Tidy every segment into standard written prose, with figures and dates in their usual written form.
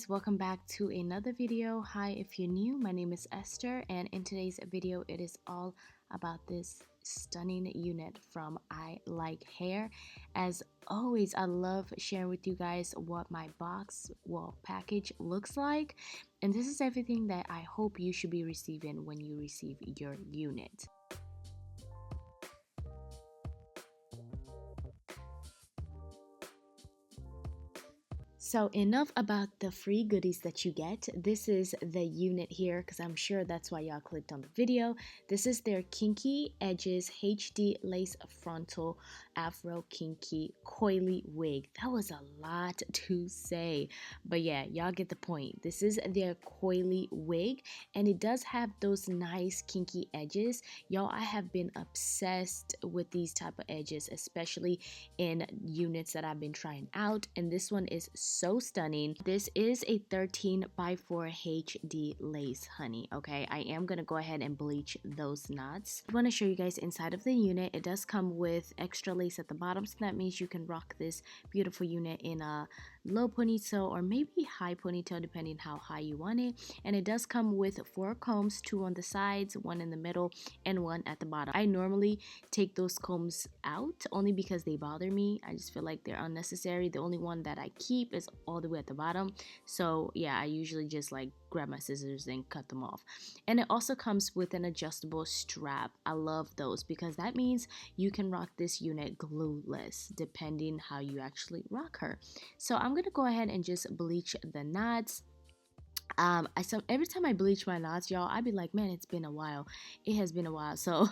guys, welcome back to another video. Hi, if you're new, my name is Esther, and in today's video it is all about this stunning unit from I Like Hair. As always, I love sharing with you guys what my package looks like, and this is everything that I hope you should be receiving when you receive your unit. So enough about the free goodies that you get. This is the unit here because I'm sure that's why y'all clicked on the video. This is their Kinky Edges HD Lace Frontal Afro Kinky Coily Wig. That was a lot to say, but yeah, y'all get the point. This is their Coily wig and it does have those nice kinky edges. Y'all, I have been obsessed with these type of edges, especially in units that I've been trying out, and this one is so stunning. This is a 13x4 HD lace, honey. Okay, I am gonna go ahead and bleach those knots. I want to show you guys inside of the unit. It does come with extra lace at the bottom, so that means you can rock this beautiful unit in a low ponytail or maybe high ponytail depending how high you want it. And it does come with 4 combs, 2 on the sides, 1 in the middle, and 1 at the bottom. I normally take those combs out only because they bother me. I just feel like they're unnecessary. The only one that I keep is all the way at the bottom. So yeah, I usually just like grab my scissors and cut them off. And it also comes with an adjustable strap. I love those because that means you can rock this unit glueless depending how you actually rock her. So I'm gonna go ahead and just bleach the knots. Every time I bleach my knots, y'all, I'd be like, man, it's been a while. It has been a while. So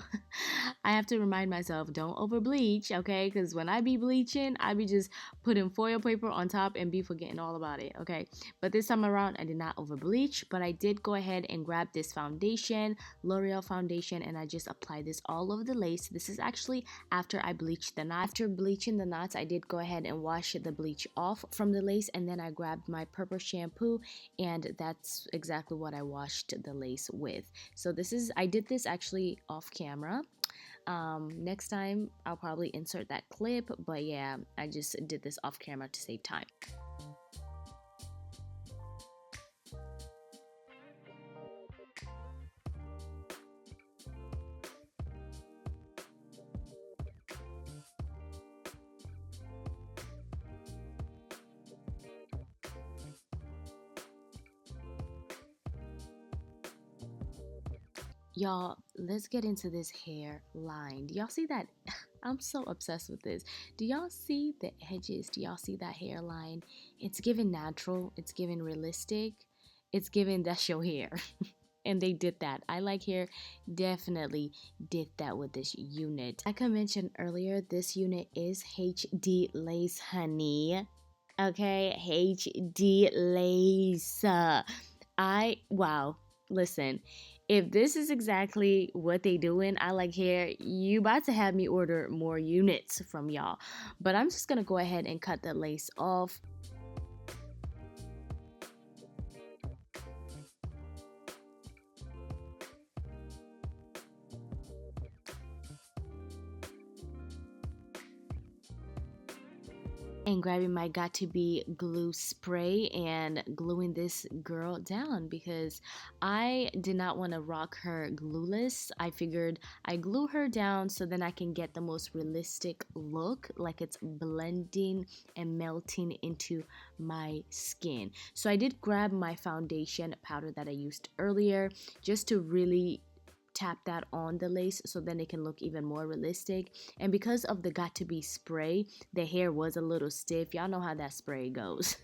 I have to remind myself, don't over bleach, okay? Because when I be bleaching, I be just putting foil paper on top and be forgetting all about it, okay? But this time around, I did not over bleach, but I did go ahead and grab this foundation, L'Oreal foundation, and I just applied this all over the lace. This is actually after I bleached the knots. After bleaching the knots, I did go ahead and wash the bleach off from the lace, and then I grabbed my purple shampoo, and that's exactly what I washed the lace with. So I did this actually off camera. Next time I'll probably insert that clip, but yeah, I just did this off camera to save time. Y'all, let's get into this hairline. Do y'all see that? I'm so obsessed with this. Do y'all see the edges? Do y'all see that hairline? It's giving natural. It's giving realistic. It's giving that's your hair. And they did that. I Like Hair definitely did that with this unit. Like I mentioned earlier, this unit is HD lace, honey. Okay, HD lace. Wow. Listen, if this is exactly what they doing, I Like Hair, you about to have me order more units from y'all. But I'm just gonna go ahead and cut the lace off. And grabbing my Got To Be glue spray and gluing this girl down because I did not want to rock her glueless. I figured I glue her down so then I can get the most realistic look, like it's blending and melting into my skin. So I did grab my foundation powder that I used earlier just to really tap that on the lace so then it can look even more realistic. And because of the Got To Be spray, the hair was a little stiff. Y'all know how that spray goes.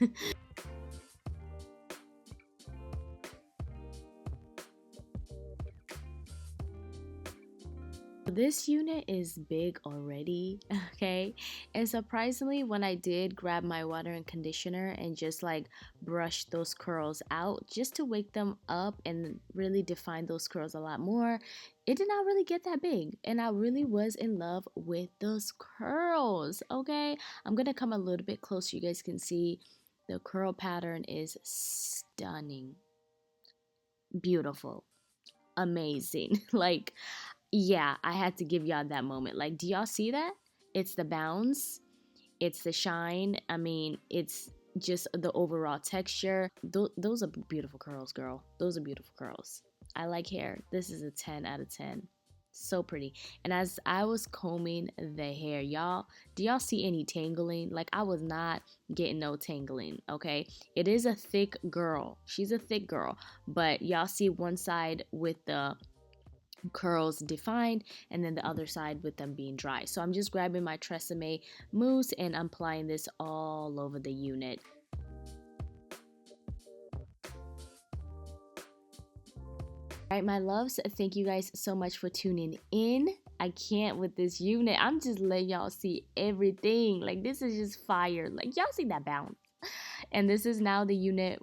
This unit is big already, okay? And surprisingly, when I did grab my water and conditioner and just like brush those curls out just to wake them up and really define those curls a lot more, it did not really get that big. And I really was in love with those curls, okay? I'm gonna come a little bit closer. You guys can see the curl pattern is stunning, beautiful, amazing. Like, yeah, I had to give y'all that moment. Like, do y'all see that? It's the bounce, it's the shine. I mean, it's just the overall texture. Those are beautiful curls, girl. Those are beautiful curls. I like hair. This is a 10 out of 10. So pretty. And as I was combing the hair, y'all, do y'all see any tangling? Like, I was not getting no tangling, okay? It is a thick girl. She's a thick girl. But y'all see one side with the curls defined and then the other side with them being dry. So I'm just grabbing my Tresemme mousse and I'm applying this all over the unit. All right, my loves, thank you guys so much for tuning in. I can't with this unit. I'm just letting y'all see everything. Like, this is just fire. Like, y'all see that bounce. And this is now the unit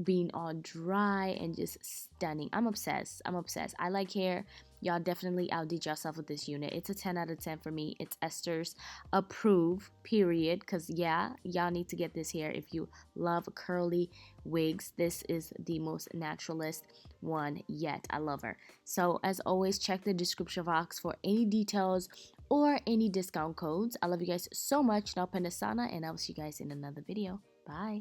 being all dry and just stunning. I'm obsessed. I'm obsessed. I like hair. Y'all definitely outdid yourself with this unit. It's a 10 out of 10 for me. It's Esther's approve, period. Because, yeah, y'all need to get this hair if you love curly wigs. This is the most naturalist one yet. I love her. So, as always, check the description box for any details or any discount codes. I love you guys so much. Napenda sana, and I will see you guys in another video. Bye.